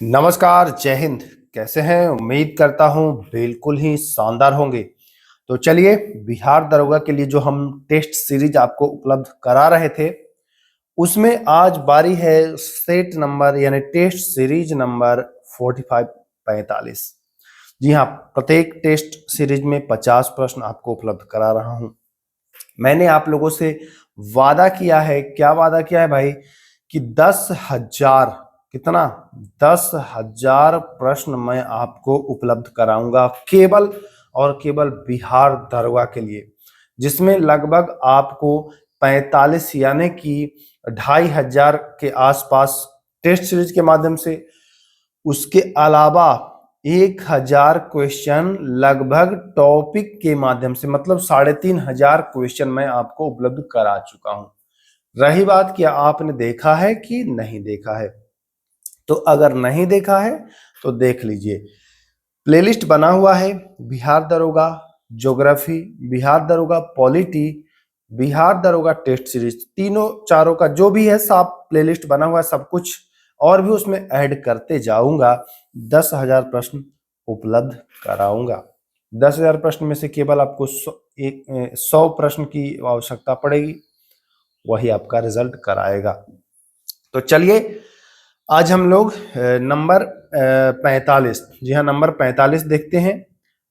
नमस्कार, जय हिंद। कैसे हैं? उम्मीद करता हूं बिल्कुल ही शानदार होंगे। तो चलिए, बिहार दरोगा के लिए जो हम टेस्ट सीरीज आपको उपलब्ध करा रहे थे, उसमें आज बारी है सेट नंबर यानी टेस्ट सीरीज नंबर 45-45। जी हाँ, प्रत्येक टेस्ट सीरीज में 50 प्रश्न आपको उपलब्ध करा रहा हूं। मैंने आप लोगों से वादा किया है, क्या वादा किया है भाई, कि 10,000 कितना 10,000 प्रश्न मैं आपको उपलब्ध कराऊंगा केवल और केवल बिहार दरोगा के लिए, जिसमें लगभग आपको 45 यानी कि 2,500 के आसपास टेस्ट सीरीज के माध्यम से, उसके अलावा 1,000 क्वेश्चन लगभग टॉपिक के माध्यम से, मतलब 3,500 क्वेश्चन मैं आपको उपलब्ध करा चुका हूं। रही बात कि आपने देखा है कि नहीं देखा है, तो अगर नहीं देखा है तो देख लीजिए। प्लेलिस्ट बना हुआ है, बिहार दरोगा ज्योग्राफी, बिहार दरोगा पॉलिटी, बिहार दरोगा टेस्ट सीरीज, तीनों चारों का जो भी है सब प्लेलिस्ट बना हुआ है, सब कुछ और भी उसमें ऐड करते जाऊंगा। 10,000 प्रश्न उपलब्ध कराऊंगा। 10,000 प्रश्न में से केवल आपको 100 प्रश्न की आवश्यकता पड़ेगी, वही आपका रिजल्ट कराएगा। तो चलिए, आज हम लोग नंबर 45, जी हाँ नंबर 45 देखते हैं।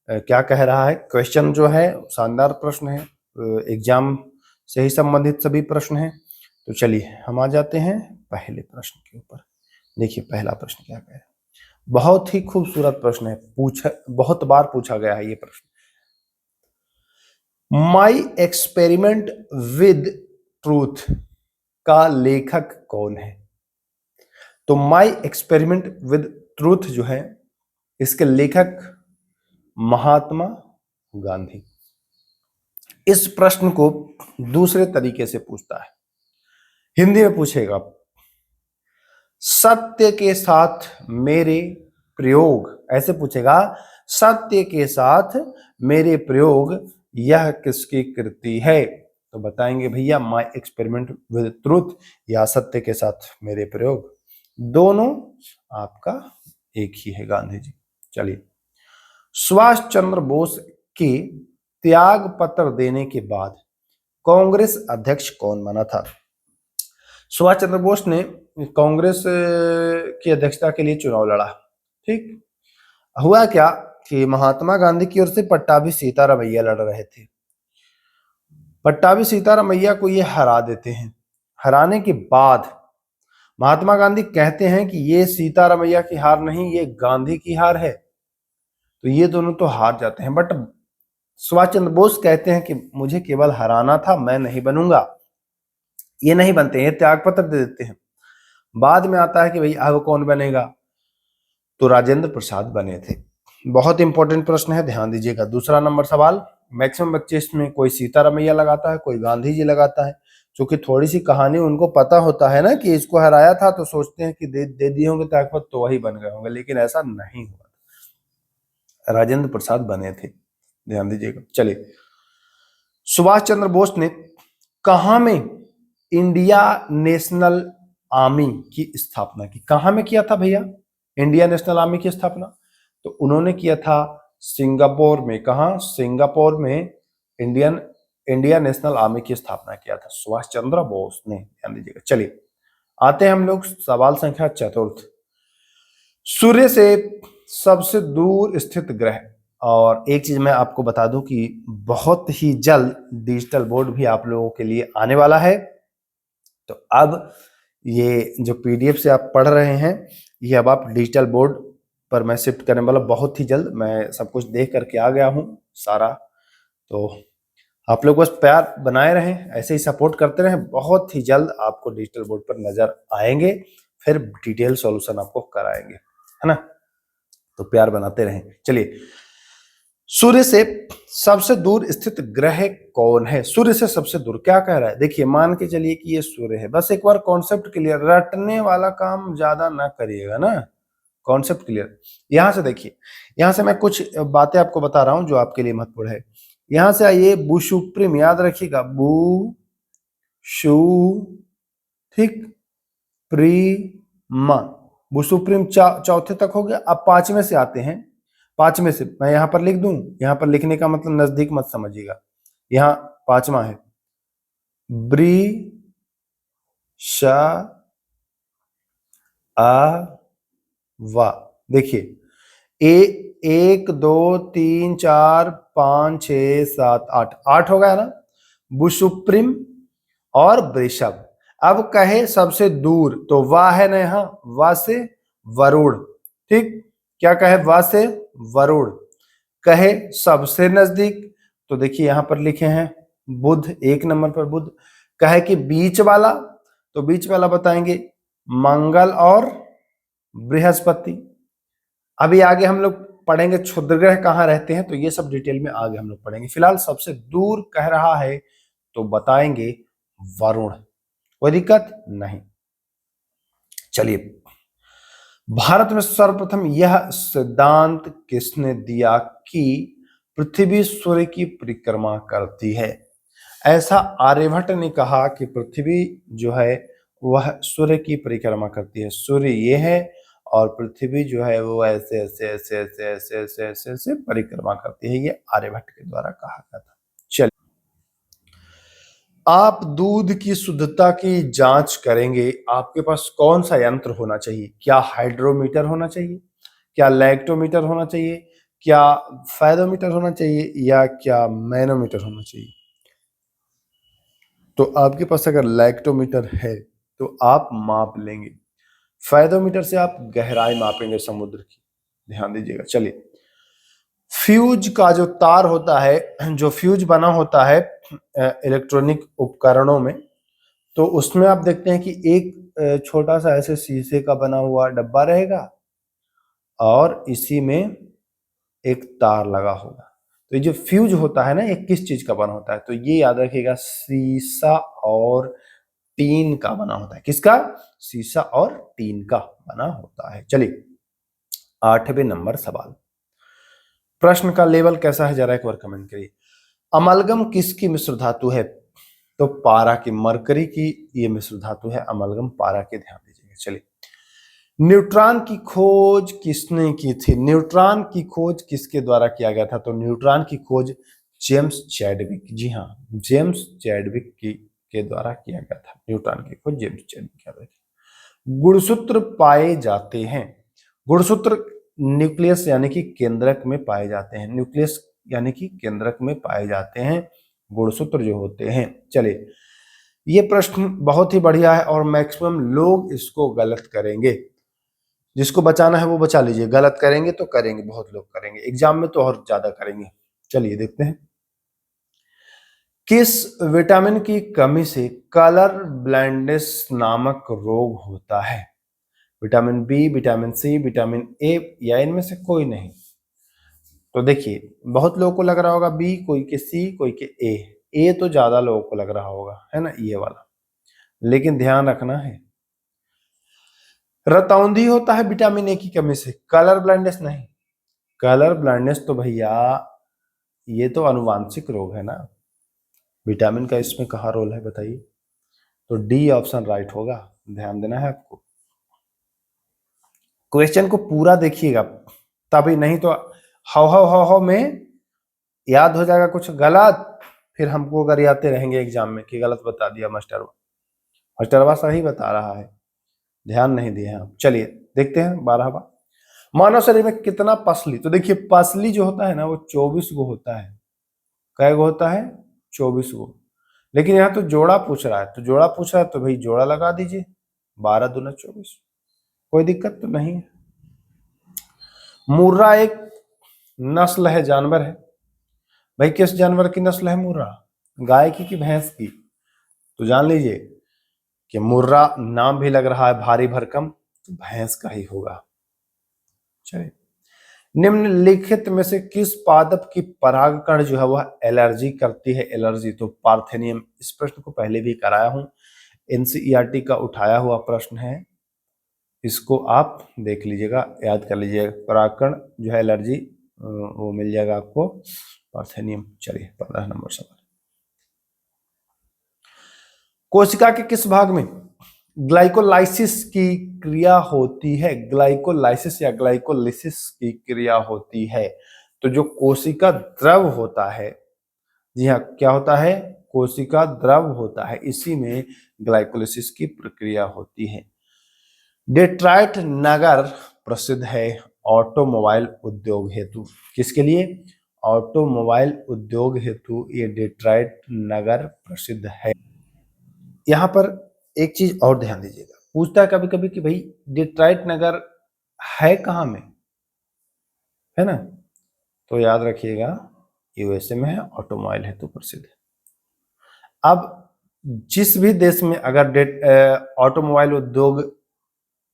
क्या कह रहा है क्वेश्चन। जो है शानदार प्रश्न है, एग्जाम से ही संबंधित सभी प्रश्न हैं। तो चलिए हम आ जाते हैं पहले प्रश्न के ऊपर। देखिए पहला प्रश्न क्या कह रहा है। बहुत ही खूबसूरत प्रश्न है, बहुत बार पूछा गया है ये प्रश्न। माई एक्सपेरिमेंट विद ट्रूथ का लेखक कौन है? तो माई एक्सपेरिमेंट विद ट्रूथ जो है, इसके लेखक महात्मा गांधी। इस प्रश्न को दूसरे तरीके से पूछता है, हिंदी में पूछेगा। सत्य के साथ मेरे प्रयोग, ऐसे पूछेगा, सत्य के साथ मेरे प्रयोग यह किसकी कृति है? तो बताएंगे भैया माई एक्सपेरिमेंट विद ट्रूथ या सत्य के साथ मेरे प्रयोग, दोनों आपका एक ही है, गांधी जी। चलिए, सुभाष चंद्र बोस के त्याग पत्र देने के बाद कांग्रेस अध्यक्ष कौन बना था? सुभाष चंद्र बोस ने कांग्रेस की अध्यक्षता के लिए चुनाव लड़ा। ठीक, हुआ क्या कि महात्मा गांधी की ओर से पट्टाभी सीतारामैया लड़ रहे थे। पट्टाभी सीतारामैया को ये हरा देते हैं। हराने के बाद महात्मा गांधी कहते हैं कि ये सीतारामैया की हार नहीं, ये गांधी की हार है। तो ये दोनों तो हार जाते हैं, बट सुभाष चंद्र बोस कहते हैं कि मुझे केवल हराना था, मैं नहीं बनूंगा। ये नहीं बनते, ये त्याग पत्र दे देते हैं। बाद में आता है कि भाई अब कौन बनेगा? तो राजेंद्र प्रसाद बने थे। बहुत इंपॉर्टेंट प्रश्न है, ध्यान दीजिएगा। दूसरा नंबर सवाल, मैक्सिमम बच्चे इसमें कोई सीतारामैया लगाता है, कोई गांधी जी लगाता है। क्योंकि थोड़ी सी कहानी उनको पता होता है ना कि इसको हराया था, तो सोचते हैं कि दे दिए होंगे त्यागपत्र तो वही बन गए होंगे, लेकिन ऐसा नहीं हुआ। राजेंद्र प्रसाद बने थे, ध्यान दीजिएगा। चलिए, सुभाष चंद्र बोस ने कहां में इंडिया नेशनल आर्मी की स्थापना की? कहां में किया था भैया इंडिया नेशनल आर्मी की स्थापना? तो उन्होंने किया था सिंगापुर में। कहा? सिंगापुर में इंडिया नेशनल आर्मी की स्थापना किया था सुभाष चंद्र बोस ने, ध्यान दीजिएगा। चलिए, आते हैं हम लोग सवाल संख्या चतुर्थ। सूर्य से सबसे दूर स्थित ग्रह, और एक चीज मैं आपको बता दूं कि बहुत ही जल्द डिजिटल बोर्ड भी आप लोगों के लिए आने वाला है। तो अब ये जो पीडीएफ से आप पढ़ रहे हैं, ये अब आप डिजिटल बोर्ड पर मैं शिफ्ट करने वाला बहुत ही जल्द। मैं सब कुछ देख करके आ गया हूँ सारा। तो आप लोग बस प्यार बनाए रहें, ऐसे ही सपोर्ट करते रहें। बहुत ही जल्द आपको डिजिटल बोर्ड पर नजर आएंगे, फिर डिटेल सॉल्यूशन आपको कराएंगे, है ना? तो प्यार बनाते रहें। चलिए, सूर्य से सबसे दूर स्थित ग्रह कौन है? सूर्य से सबसे दूर क्या कह रहा है? देखिए, मान के चलिए कि ये सूर्य है। बस एक बार कॉन्सेप्ट क्लियर, रटने वाला काम ज्यादा ना करिएगा ना, कॉन्सेप्ट क्लियर। यहां से देखिए, यहां से मैं कुछ बातें आपको बता रहा हूं जो आपके लिए महत्वपूर्ण है। यहां से आइए, बू सुप्रीम याद रखिएगा, बू शु, ठीक, प्रीम, वो सुप्रीम चौथे तक हो गया। अब पांचवें से आते हैं। पांचवें से मैं यहां पर लिख दूं, यहां पर लिखने का मतलब नजदीक मत समझिएगा। यहां पांचवा है ब्री श आ वा। देखिए ए, 1 2 3 4 5 6 7 8, 8 हो गया ना। बुसुप्रीम और वृषभ। अब कहे सबसे दूर तो वाह है ना, यहां वाह से वरुण। ठीक, क्या कहे वाह से वरुण। कहे सबसे नजदीक तो देखिए यहां पर लिखे हैं बुध, 1 नंबर पर बुध। कहे कि बीच वाला तो बीच वाला बताएंगे मंगल और बृहस्पति। अभी आगे हम लोग पढ़ेंगे क्षुद्र ग्रह कहाँ रहते हैं, तो ये सब डिटेल में आगे हम लोग पढ़ेंगे। फिलहाल सबसे दूर कह रहा है तो बताएंगे वरुण, कोई दिक्कत नहीं। चलिए, भारत में सर्वप्रथम यह सिद्धांत किसने दिया कि पृथ्वी सूर्य की परिक्रमा करती है? ऐसा आर्यभट्ट ने कहा कि पृथ्वी जो है वह सूर्य की परिक्रमा करती है। सूर्य ये है और पृथ्वी जो है वो ऐसे ऐसे ऐसे ऐसे ऐसे ऐसे ऐसे ऐसे परिक्रमा करती है। ये आर्यभट्ट के द्वारा कहा गया था। चलिए, आप दूध की शुद्धता की जांच करेंगे, आपके पास कौन सा यंत्र होना चाहिए? क्या हाइड्रोमीटर होना चाहिए, क्या लैक्टोमीटर होना चाहिए, क्या फैदोमीटर होना चाहिए, या क्या मैनोमीटर होना चाहिए? तो आपके पास अगर लैक्टोमीटर है तो आप माप लेंगे। फैदोमीटर से आप गहराई मापेंगे समुद्र की, ध्यान दीजिएगा। चलिए, फ्यूज का जो तार होता है, जो फ्यूज बना होता है इलेक्ट्रॉनिक उपकरणों में, तो उसमें आप देखते हैं कि एक छोटा सा ऐसे शीशे का बना हुआ डब्बा रहेगा और इसी में एक तार लगा होगा। तो ये जो फ्यूज होता है ना, ये किस चीज का बना होता है? तो ये याद रखिएगा, शीशा और टीन का बना होता है। किसका? शीशा और टीन का बना होता है। चलिए, 8वें नंबर सवाल, प्रश्न का लेवल कैसा है जरा एक बार कमेंट करिए। अमलगम किसकी मिश्र धातु है? तो पारा की, मरकरी की ये मिश्र धातु है अमलगम, पारा के, ध्यान दीजिएगा। चलिए, न्यूट्रॉन की खोज किसने की थी? न्यूट्रॉन की खोज किसके द्वारा किया गया था? तो न्यूट्रॉन की खोज जेम्स चैडविक, जी हाँ, जेम्स चैडविक के द्वारा किया गया था। न्यूट्रॉन की खोज जेम्स चैडविक किया गया था। गुणसूत्र पाए जाते हैं। गुणसूत्र न्यूक्लियस यानी कि केंद्रक में पाए जाते हैं। न्यूक्लियस यानी कि केंद्रक में पाए जाते हैं गुणसूत्र जो होते हैं। चलिए, ये प्रश्न बहुत ही बढ़िया है और मैक्सिमम लोग इसको गलत करेंगे। जिसको बचाना है वो बचा लीजिए, गलत करेंगे तो करेंगे, बहुत लोग करेंगे, एग्जाम में तो और ज्यादा करेंगे। चलिए देखते हैं, किस विटामिन की कमी से कलर ब्लाइंडनेस नामक रोग होता है? Vitamin B, vitamin C, vitamin A, या इनमें से कोई नहीं? तो देखिए, बहुत लोगों को लग रहा होगा बी, कोई के सी, कोई के ए तो ज्यादा लोगों को लग रहा होगा, है ना, ये वाला। लेकिन ध्यान रखना है, रतौंधी होता है विटामिन ए की कमी से, कलर ब्लाइंडनेस नहीं। कलर ब्लाइंडनेस तो भैया ये तो अनुवांशिक रोग है ना, विटामिन का इसमें कहाँ रोल है बताइए? तो डी ऑप्शन राइट होगा, ध्यान देना है आपको। क्वेश्चन को पूरा देखिएगा तभी, नहीं तो हाव में याद हो जाएगा कुछ गलत, फिर हमको गरियाते रहेंगे एग्जाम में कि गलत बता दिया मास्टरवा। मास्टरवा सही बता रहा है, ध्यान नहीं दिए हैं आप। चलिए देखते हैं 12वां, मानव शरीर में कितना पसली? तो देखिए, पसली जो होता है ना वो 24 गो होता है। कै गो होता है? 24 गो। लेकिन यहाँ तो जोड़ा पूछ रहा है, तो जोड़ा पूछ रहा है तो भाई जोड़ा लगा दीजिए, 12 दूना 24, कोई दिक्कत तो नहीं है। मुर्रा एक नस्ल है, जानवर है। भाई किस जानवर की नस्ल है मुर्रा? गाय की कि भैंस की? तो जान लीजिए कि मुर्रा नाम भी लग रहा है भारी भरकम, तो भैंस का ही होगा। चलिए, निम्नलिखित में से किस पादप की परागकण जो है वह एलर्जी करती है? एलर्जी तो पार्थेनियम। इस प्रश्न को पहले भी कराया हूं, एनसीईआरटी का उठाया हुआ प्रश्न है, इसको आप देख लीजिएगा, याद कर लीजिएगा। परागकण जो है एलर्जी वो मिल जाएगा आपको, पार्थेनियम। चलिए 15 नंबर सवाल, कोशिका के किस भाग में ग्लाइकोलाइसिस की क्रिया होती है, ग्लाइकोलाइसिस या ग्लाइकोलिसिस की क्रिया होती है। तो जो कोशिका द्रव होता है, जी हाँ, क्या होता है, कोशिका द्रव होता है, इसी में ग्लाइकोलिसिस की प्रक्रिया होती है। डेट्रॉयट नगर प्रसिद्ध है ऑटोमोबाइल उद्योग हेतु। किसके लिए? ऑटोमोबाइल उद्योग हेतु ये डेट्रॉयट नगर प्रसिद्ध है। यहां पर एक चीज और ध्यान दीजिएगा, पूछता है कभी कभी कि भाई डेट्रॉयट नगर है कहां में, है ना? तो याद रखिएगा यूएसए में है, ऑटोमोबाइल हेतु प्रसिद्ध है। अब जिस भी देश में अगर ऑटोमोबाइल उद्योग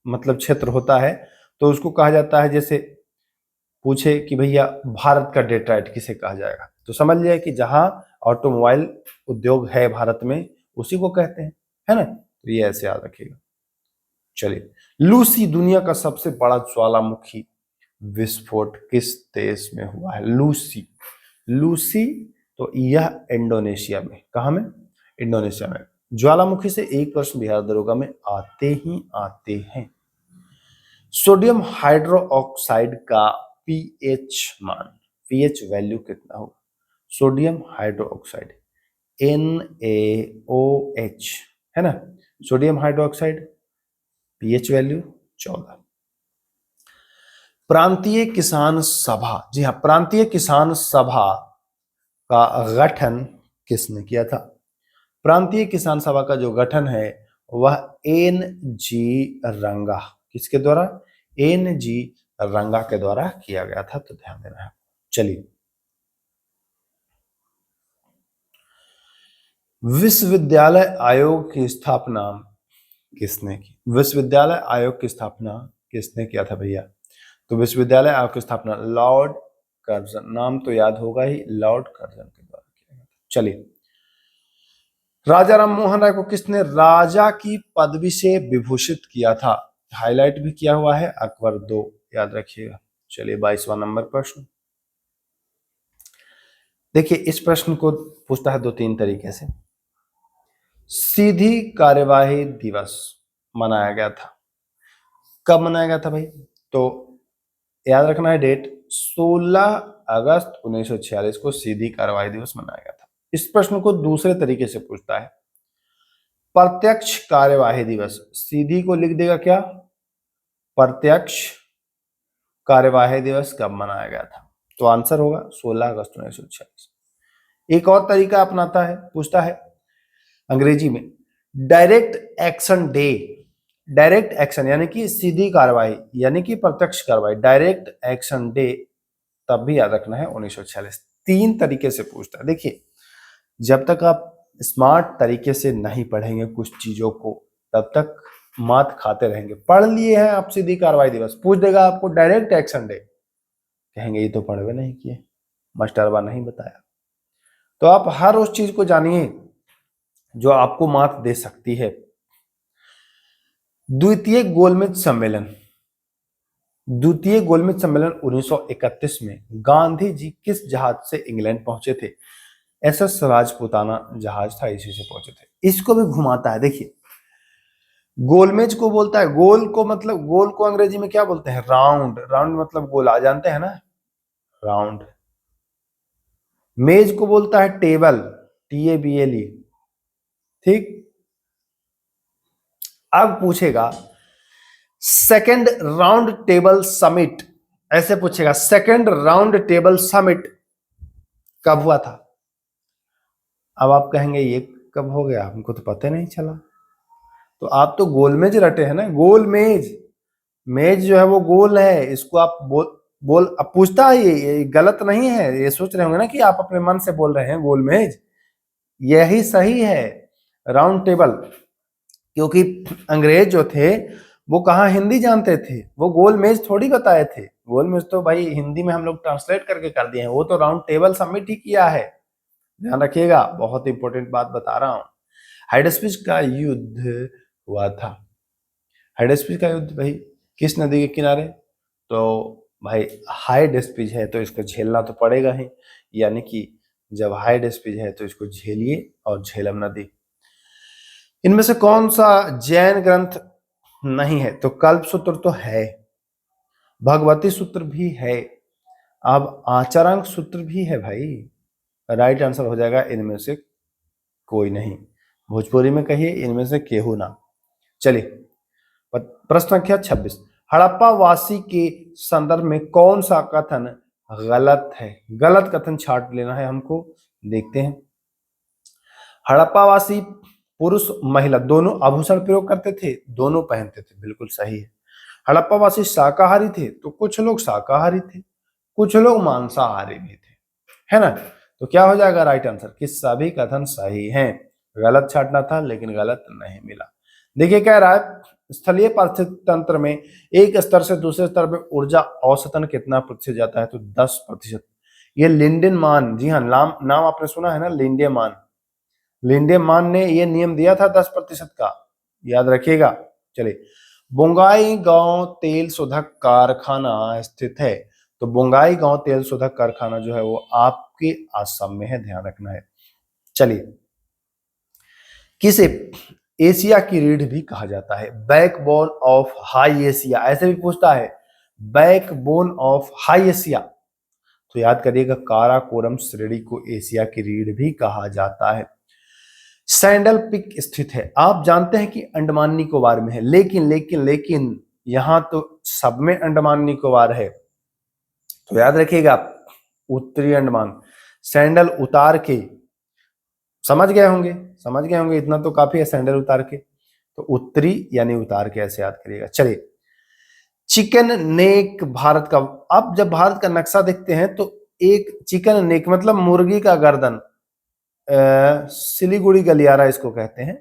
मतलब क्षेत्र होता है तो उसको कहा जाता है, जैसे पूछे कि भैया भारत का डेट्रॉयट किसे कहा जाएगा, तो समझ लिया कि जहां ऑटोमोबाइल उद्योग है भारत में उसी को कहते हैं, है ना? तो ये ऐसे याद रखिएगा। चलिए, लूसी दुनिया का सबसे बड़ा ज्वालामुखी विस्फोट किस देश में हुआ है? लूसी, लूसी तो यह इंडोनेशिया में, कहा में? इंडोनेशिया में। ज्वालामुखी से एक प्रश्न बिहार दरोगा में आते ही आते हैं। सोडियम हाइड्रोक्साइड का पीएच मान, पीएच वैल्यू कितना होगा? सोडियम हाइड्रोक्साइड NaOH, है ना? Sodium hydroxide pH value 14। प्रांतीय किसान सभा, जी हाँ, प्रांतीय किसान सभा का गठन किसने किया था? प्रांतीय किसान सभा का जो गठन है वह NG रंगा, किसके द्वारा? NG रंगा के द्वारा किया गया था, तो ध्यान देना है। चलिए, विश्वविद्यालय आयोग की स्थापना किसने की? विश्वविद्यालय आयोग की स्थापना किसने किया था भैया? तो विश्वविद्यालय आयोग की स्थापना लॉर्ड कर्जन, नाम तो याद होगा ही, लॉर्ड कर्जन के द्वारा किया गया था। चलिए, राजा राम मोहन राय को किसने राजा की पदवी से विभूषित किया था? हाईलाइट भी किया हुआ है, अकबर 2, याद रखिएगा। चलिए, 22वां नंबर प्रश्न देखिए। इस प्रश्न को पूछता है 2-3 तरीके से। सीधी कार्यवाही दिवस मनाया गया था, कब मनाया गया था भाई? तो याद रखना है डेट, 16 अगस्त 1946 को सीधी कार्यवाही दिवस मनाया गया था। इस प्रश्न को दूसरे तरीके से पूछता है, प्रत्यक्ष कार्यवाही दिवस, सीधी को लिख देगा क्या? प्रत्यक्ष कार्यवाही दिवस कब मनाया गया था? तो आंसर होगा 16 अगस्त 1946। एक और तरीका अपनाता है, पूछता है अंग्रेजी में direct action day, direct action यानी कि सीधी कार्रवाई, यानी कि प्रत्यक्ष कार्रवाई, डायरेक्ट एक्शन डे तब भी याद रखना है 1946। 3 तरीके से पूछता है। देखिए, जब तक आप स्मार्ट तरीके से नहीं पढ़ेंगे कुछ चीजों को तब तक मात खाते रहेंगे। पढ़ लिए हैं आप सीधी कार्रवाई दिवस, पूछ देगा आपको डायरेक्ट एक्शन डे, कहेंगे ये तो पढ़वे नहीं किए, मास्टरवा नहीं बताया। तो आप हर उस चीज को जानिए जो आपको मात दे सकती है। द्वितीय गोलमेज सम्मेलन, द्वितीय गोलमेज सम्मेलन 1931 में गांधी जी किस जहाज से इंग्लैंड पहुंचे थे? SS राजपूताना जहाज था, इसी से पहुंचे थे। इसको भी घुमाता है। देखिए, गोलमेज को बोलता है, गोल को मतलब, गोल को अंग्रेजी में क्या बोलते हैं? राउंड, राउंड मतलब गोला, जानते हैं ना, राउंड। मेज को बोलता है टेबल, TABLE, ठीक। अब पूछेगा सेकेंड राउंड टेबल समिट, ऐसे पूछेगा सेकेंड राउंड टेबल समिट कब हुआ था? अब आप कहेंगे ये कब हो गया, हमको तो पता नहीं चला। तो आप तो गोलमेज रटे हैं ना, गोलमेज, मेज जो है वो गोल है, इसको आप बोल अब पूछता है, ये गलत नहीं है। ये सोच रहे होंगे ना कि आप अपने मन से बोल रहे हैं गोलमेज, यही सही है राउंड टेबल, क्योंकि अंग्रेज जो थे वो कहाँ हिंदी जानते थे, वो गोल मेज थोड़ी बताए थे। गोल मेज तो भाई हिंदी में हम लोग ट्रांसलेट करके कर दिए हैं, वो तो राउंड टेबल सबमिट ही किया है। ध्यान रखिएगा, बहुत इंपॉर्टेंट बात बता रहा हूं। हाइडेस्पिच का युद्ध हुआ था, हाइडेस्पिच का युद्ध भाई किस नदी के किनारे? तो भाई हाइडेस्पिच है तो इसको झेलना तो पड़ेगा ही, यानी कि जब हाइडेस्पिच है तो इसको झेलिए, और झेलम नदी। इनमें से कौन सा जैन ग्रंथ नहीं है? तो कल्प सूत्र तो है, भगवती सूत्र भी है, अब आचरंक सूत्र भी है भाई। राइट आंसर हो जाएगा इनमें से कोई नहीं। भोजपुरी में कहिए इनमें से केहू ना। चलिए प्रश्न संख्या 26, हड़प्पा वासी के संदर्भ में कौन सा कथन गलत है? गलत कथन छांट लेना है हमको, देखते हैं। हड़प्पावासी पुरुष महिला दोनों आभूषण प्रयोग करते थे, दोनों पहनते थे, बिल्कुल सही है। हड़प्पावासी शाकाहारी थे, तो कुछ लोग शाकाहारी थे, कुछ लोग मांसाहारी भी थे, है ना? तो क्या हो जाएगा राइट आंसर कि सभी कथन सही हैं। गलत छांटना था लेकिन गलत नहीं मिला। देखिए कह रहा है स्थलीय पारिस्थितिक तंत्र में एक स्तर से दूसरे स्तर पे ऊर्जा औसतन कितना प्रतिशत जाता है? तो 10%। ये लिंडेन मान, जी हाँ, नाम आपने सुना है ना, लिंडेन मान। लिंडेन मान ने ये नियम दिया था 10% का, याद रखिएगा। चलिए, बोंगाई गांव तेल शोधक कारखाना स्थित है, तो बोंगाई गांव तेल शोधक कारखाना जो है वो आपके आसाम में है, ध्यान रखना है। चलिए, किसे एशिया की रीढ़ भी कहा जाता है? बैकबोन ऑफ हाई एशिया, ऐसे भी पूछता है, बैकबोन ऑफ हाई एशिया। तो याद करिएगा काराकोरम श्रेणी को एशिया की रीढ़ भी कहा जाता है। सैंडल पिक स्थित है, आप जानते हैं कि अंडमान निकोबार में है, लेकिन यहां तो सब में अंडमान निकोबार है, तो याद रखिएगा उत्तरी अंडमान। सैंडल उतार के, समझ गए होंगे, इतना तो काफी है, सैंडल उतार के, तो उत्तरी यानी उतार के, ऐसे याद करिएगा। चलिए, चिकन नेक भारत का, अब जब भारत का नक्शा देखते हैं तो एक चिकन नेक मतलब मुर्गी का गर्दन, सिलीगुड़ी गलियारा इसको कहते हैं,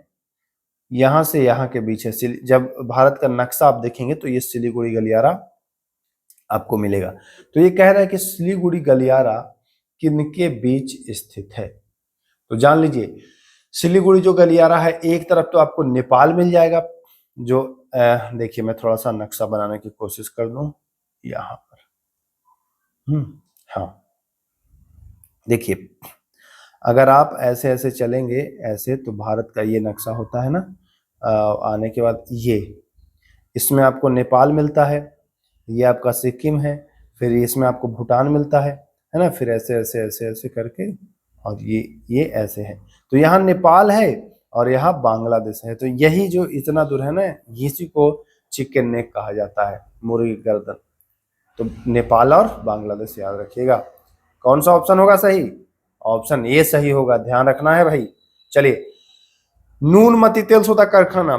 यहां से यहां के बीच है। जब भारत का नक्शा आप देखेंगे तो ये सिलीगुड़ी गलियारा आपको मिलेगा। तो ये कह रहा है कि सिलीगुड़ी गलियारा किनके बीच स्थित है? तो जान लीजिए, सिलीगुड़ी जो गलियारा है, एक तरफ तो आपको नेपाल मिल जाएगा, जो देखिए मैं थोड़ा सा नक्शा बनाने की कोशिश कर दूं यहां पर। हाँ, देखिए अगर आप ऐसे ऐसे चलेंगे ऐसे, तो भारत का ये नक्शा होता है ना, आने के बाद ये, इसमें आपको नेपाल मिलता है, ये आपका सिक्किम है, फिर इसमें आपको भूटान मिलता है ना, फिर ऐसे ऐसे ऐसे ऐसे करके, और ये ऐसे है, तो यहाँ नेपाल है और यहाँ बांग्लादेश है। तो यही जो इतना दूर है ना, इसी को चिकन नेक कहा जाता है, मुर्गी गर्दन। तो नेपाल और बांग्लादेश याद रखिएगा। कौन सा ऑप्शन होगा सही? ऑप्शन ए सही होगा, ध्यान रखना है भाई। चलिए, नूनमती तेल शोधक कारखाना,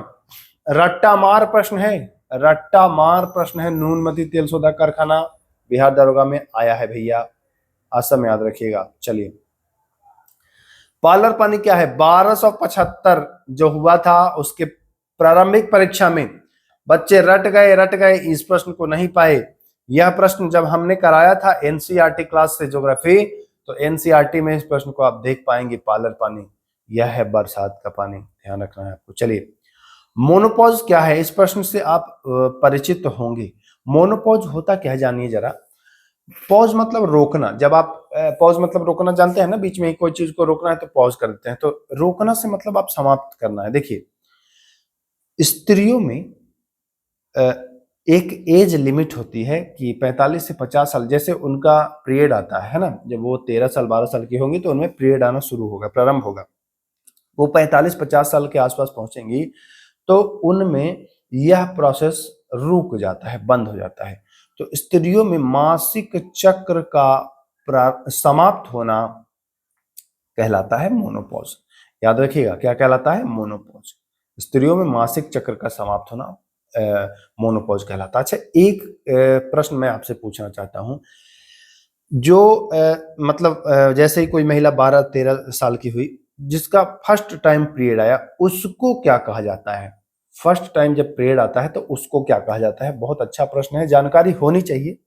रट्टा मार प्रश्न है, रट्टा मार प्रश्न है। नूनमती तेल शोधक कारखाना बिहार दरोगा में आया है भैया, असम याद रखिएगा। चलिए, पार्लर पानी क्या है? 1275 जो हुआ था उसके प्रारंभिक परीक्षा में बच्चे रट गए, इस प्रश्न को नहीं पाए। यह प्रश्न जब हमने कराया था एनसीईआरटी क्लास से ज्योग्राफी, तो एनसीईआरटी में इस प्रश्न को आप देख पाएंगे। पार्लर पानी यह है बरसात का पानी, ध्यान रखना है आपको। चलिए, मोनोपॉज क्या है? इस प्रश्न से आप परिचित होंगे। मोनोपॉज होता क्या है जानिए जरा। पॉज मतलब रोकना, जब आप पॉज मतलब रोकना जानते हैं ना, बीच में कोई चीज को रोकना है तो पॉज कर देते हैं, तो रोकना से मतलब आप समाप्त करना है। देखिए, स्त्रियों में एक एज लिमिट होती है कि 45 से 50 साल, जैसे उनका पीरियड आता है ना, जब वो 13 साल 12 साल की होंगी तो उनमें पीरियड आना शुरू होगा, प्रारंभ होगा। वो 45-50 साल के आसपास पहुंचेंगी तो उनमें यह प्रोसेस रुक जाता है, बंद हो जाता है। तो स्त्रियों में मासिक चक्र का समाप्त होना कहलाता है मोनोपॉज। याद रखिएगा, क्या कहलाता है? मोनोपॉज। स्त्रियों में मासिक चक्र का समाप्त होना मोनोपॉज कहलाता है। अच्छा, एक प्रश्न मैं आपसे पूछना चाहता हूं, जो मतलब जैसे ही कोई महिला 12-13 साल की हुई, जिसका फर्स्ट टाइम पीरियड आया, उसको क्या कहा जाता है? फर्स्ट टाइम जब पीरियड आता है तो उसको क्या कहा जाता है? बहुत अच्छा प्रश्न है, जानकारी होनी चाहिए,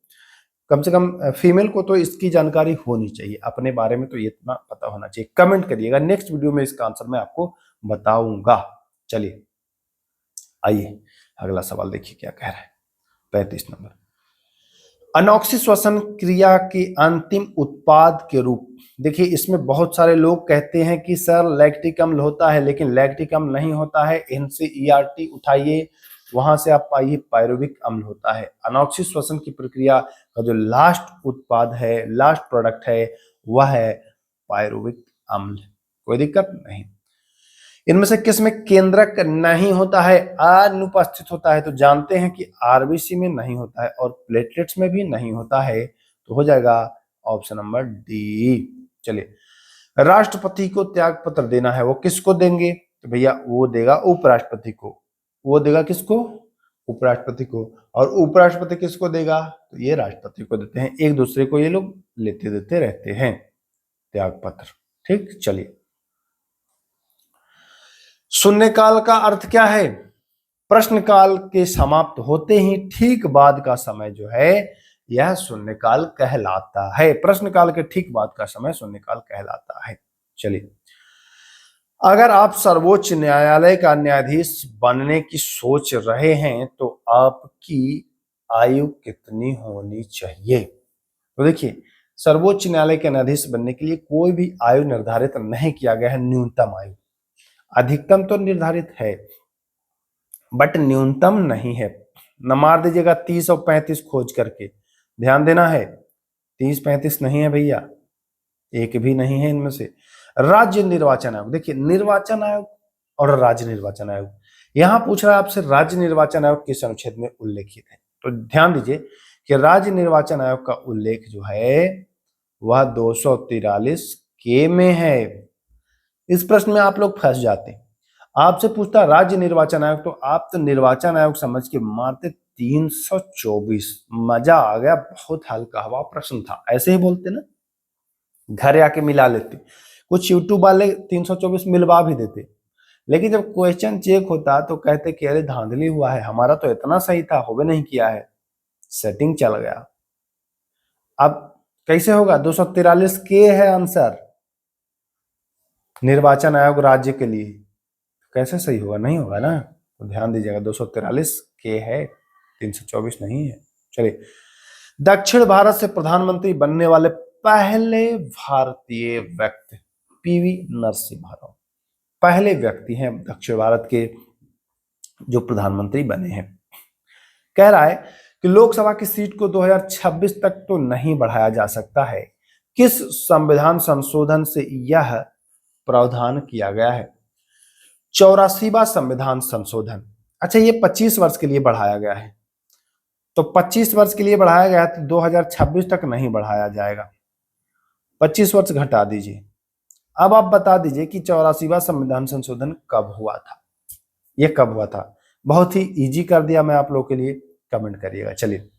कम से कम फीमेल को तो इसकी जानकारी होनी चाहिए, अपने बारे में तो ये इतना पता होना चाहिए। कमेंट करिएगा, नेक्स्ट वीडियो में इसका आंसर मैं आपको बताऊंगा। चलिए, आइए अगला सवाल देखिए क्या कह रहा है। 35 नंबर, अनॉक्सी श्वसन क्रिया के अंतिम उत्पाद के रूप, देखिए इसमें बहुत सारे लोग कहते हैं कि सर लैक्टिक अम्ल होता है, लेकिन लैक्टिक अम्ल नहीं होता है। NCERT उठाइए, वहां से आप पाइए पायरुविक अम्ल होता है। अनॉक्सी श्वसन की प्रक्रिया का जो लास्ट उत्पाद है, लास्ट प्रोडक्ट है, वह है पायरुविक अम्ल। कोई दिक्कत नहीं। इनमें से किस में केंद्रक नहीं होता है, अनुपस्थित होता है? तो जानते हैं कि आरबीसी में नहीं होता है और प्लेटलेट्स में भी नहीं होता है, तो हो जाएगा ऑप्शन नंबर डी। चलिए, राष्ट्रपति को त्याग पत्र देना है, वो किसको देंगे? तो भैया वो देगा उपराष्ट्रपति को। वो देगा किसको? उपराष्ट्रपति को। और उपराष्ट्रपति किसको देगा? तो ये राष्ट्रपति को देते हैं। एक दूसरे को ये लोग लेते देते रहते हैं त्याग पत्र। ठीक, चलिए, शून्यकाल का अर्थ क्या है? प्रश्नकाल के समाप्त होते ही ठीक बाद का समय जो है, यह शून्यकाल कहलाता है। प्रश्नकाल के ठीक बाद का समय शून्यकाल कहलाता है। चलिए, अगर आप सर्वोच्च न्यायालय का न्यायाधीश बनने की सोच रहे हैं तो आपकी आयु कितनी होनी चाहिए? तो देखिए, सर्वोच्च न्यायालय के न्यायाधीश बनने के लिए कोई भी आयु निर्धारित नहीं किया गया है। न्यूनतम आयु, अधिकतम तो निर्धारित है बट न्यूनतम नहीं है। न मार दीजिएगा 30 और 35 खोज करके, ध्यान देना है। 30-35 नहीं है भैया, एक भी नहीं है इनमें से। राज्य निर्वाचन आयोग, देखिए निर्वाचन आयोग और राज्य निर्वाचन आयोग, यहां पूछ रहा है आपसे राज्य निर्वाचन आयोग किस अनुच्छेद में उल्लेखित है। तो ध्यान दीजिए कि राज्य निर्वाचन आयोग का उल्लेख जो है वह 243 के में है। इस प्रश्न में आप लोग फंस जाते हैं। आपसे पूछता राज्य निर्वाचन आयोग, तो आप तो निर्वाचन आयोग समझ के मारते 324। मजा आ गया, बहुत हल्का हवा प्रश्न था, ऐसे ही बोलते ना, घर आके मिला लेते। कुछ यूट्यूब वाले 324 मिलवा भी देते, लेकिन जब क्वेश्चन चेक होता तो कहते कि अरे धांधली हुआ है, हमारा तो इतना सही था, होवे नहीं किया है, सेटिंग चल गया। अब कैसे होगा? 243 के है आंसर निर्वाचन आयोग राज्य के लिए, कैसे सही होगा? नहीं होगा ना। तो ध्यान दीजिएगा, 243 के है, 324 नहीं है। चलिए, दक्षिण भारत से प्रधानमंत्री बनने वाले पहले भारतीय व्यक्ति पीवी नरसिम्हा राव, पहले व्यक्ति हैं दक्षिण भारत के जो प्रधानमंत्री बने हैं। कह रहा है कि लोकसभा की सीट को 2026 तक तो नहीं बढ़ाया जा सकता है। किस संविधान संशोधन से यह प्रावधान किया गया है? 84वां संविधान संशोधन। अच्छा, ये 25 वर्ष के लिए बढ़ाया गया है, तो 25 वर्ष के लिए बढ़ाया गया है, तो 2026 तक नहीं बढ़ाया जाएगा। 25 वर्ष घटा दीजिए। अब आप बता दीजिए कि 84वां संविधान संशोधन कब हुआ था? ये कब हुआ था? बहुत ही इजी कर दिया मैं आप लोगों के लिए, कमेंट करिएगा। चलिए,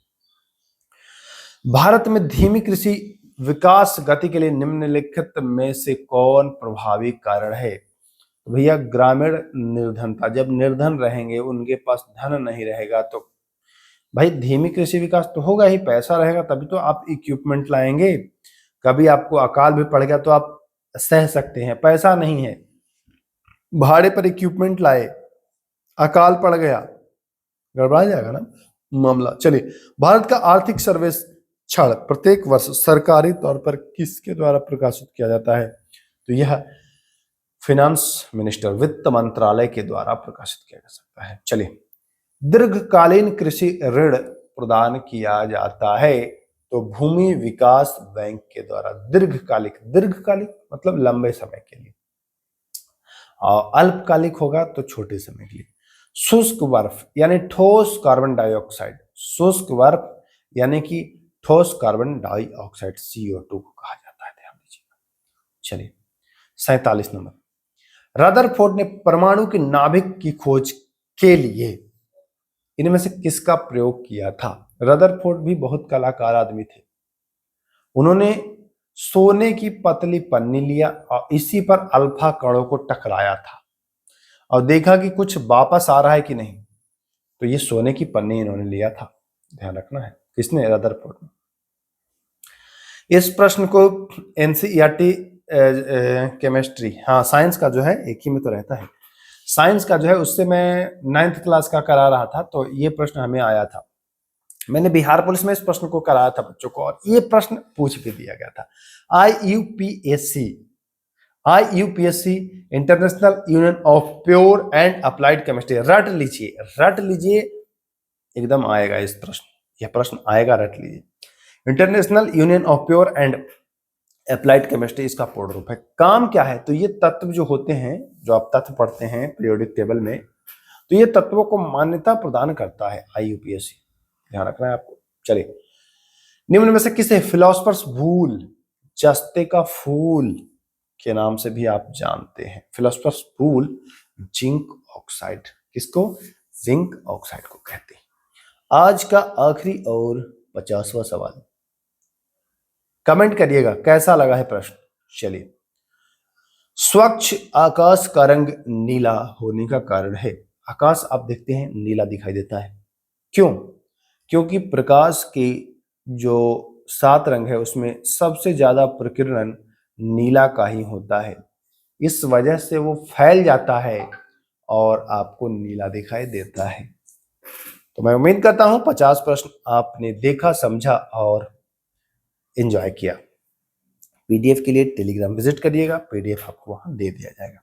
भारत में धीमी कृषि विकास गति के लिए निम्नलिखित में से कौन प्रभावी कारण है? तो भैया ग्रामीण निर्धनता, जब निर्धन रहेंगे, उनके पास धन नहीं रहेगा, तो भाई धीमी कृषि विकास तो होगा ही। पैसा रहेगा तभी तो आप इक्विपमेंट लाएंगे। कभी आपको अकाल भी पड़ गया तो आप सह सकते हैं, पैसा नहीं है, भाड़े पर इक्विपमेंट लाए, अकाल पड़ गया, गड़बड़ा जाएगा ना मामला। चलिए, भारत का आर्थिक सर्वेक्षण प्रत्येक वर्ष सरकारी तौर पर किसके द्वारा प्रकाशित किया जाता है? तो यह फिनांस मिनिस्टर, वित्त मंत्रालय के द्वारा प्रकाशित किया जा सकता है। चलिए, दीर्घकालीन कृषि ऋण प्रदान किया जाता है तो भूमि विकास बैंक के द्वारा। दीर्घकालिक, दीर्घकालिक मतलब लंबे समय के लिए, और अल्पकालिक होगा तो छोटे समय के लिए। शुष्क बर्फ यानी ठोस कार्बन डाइऑक्साइड, शुष्क बर्फ यानी कि ठोस कार्बन डाइऑक्साइड CO2 को कहा जाता है, ध्यान दीजिएगा। चलिए, 47 नंबर, रदरफोर्ड ने परमाणु के नाभिक की खोज के लिए इनमें से किसका प्रयोग किया था? रदरफोर्ड भी बहुत कलाकार आदमी थे। उन्होंने सोने की पतली पन्नी लिया और इसी पर अल्फा कणों को टकराया था और देखा कि कुछ वापस आ रहा है कि नहीं, तो ये सोने की पन्नी इन्होंने लिया था, ध्यान रखना है। किसने? रदरफोर्ड ने। इस प्रश्न को NCERT केमिस्ट्री, हाँ साइंस का जो है एक ही में तो रहता है, साइंस का जो है उससे मैं 9th क्लास का करा रहा था, तो ये प्रश्न हमें आया था। मैंने बिहार पुलिस में इस प्रश्न को कराया था बच्चों को, और ये प्रश्न पूछ के दिया गया था। IUPAC, international union of pure and applied chemistry, रट लीजिए, रट लीजिए, एकदम आएगा इस प्रश्न, यह प्रश्न आएगा, रट लीजिए। International union of pure and applied chemistry इसका पूर्ण रूप है। काम क्या है, तो ये तत्व जो होते हैं, जो आप तत्व पढ़ते हैं पीरियोडिक टेबल में, तो ये तत्वों को मान्यता प्रदान करता है IUPAC, ध्यान रखना है आपको। चलिए, निम्न में से किसे फिलोसफर्स वूल, जस्ते का फूल के नाम से भी आप जानते हैं? फिलोसफर्स वूल जिंक ऑक्साइड, किसको? जिंक ऑक्साइड को कहते हैं। आज का आखिरी और 50वां सवाल, कमेंट करिएगा कैसा लगा है प्रश्न। चलिए, स्वच्छ आकाश का रंग नीला होने का कारण है। आकाश आप देखते हैं नीला दिखाई देता है, क्यों? क्योंकि प्रकाश के जो 7 रंग है उसमें सबसे ज्यादा प्रकीर्णन नीला का ही होता है, इस वजह से वो फैल जाता है और आपको नीला दिखाई देता है। तो मैं उम्मीद करता हूं 50 प्रश्न आपने देखा, समझा और एंजॉय किया। PDF के लिए टेलीग्राम विजिट करिएगा, PDF आपको वहां दे दिया जाएगा।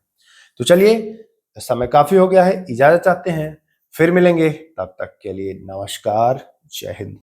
तो चलिए, समय काफी हो गया है, इजाजत चाहते हैं, फिर मिलेंगे, तब तक के लिए नमस्कार, जय हिंद।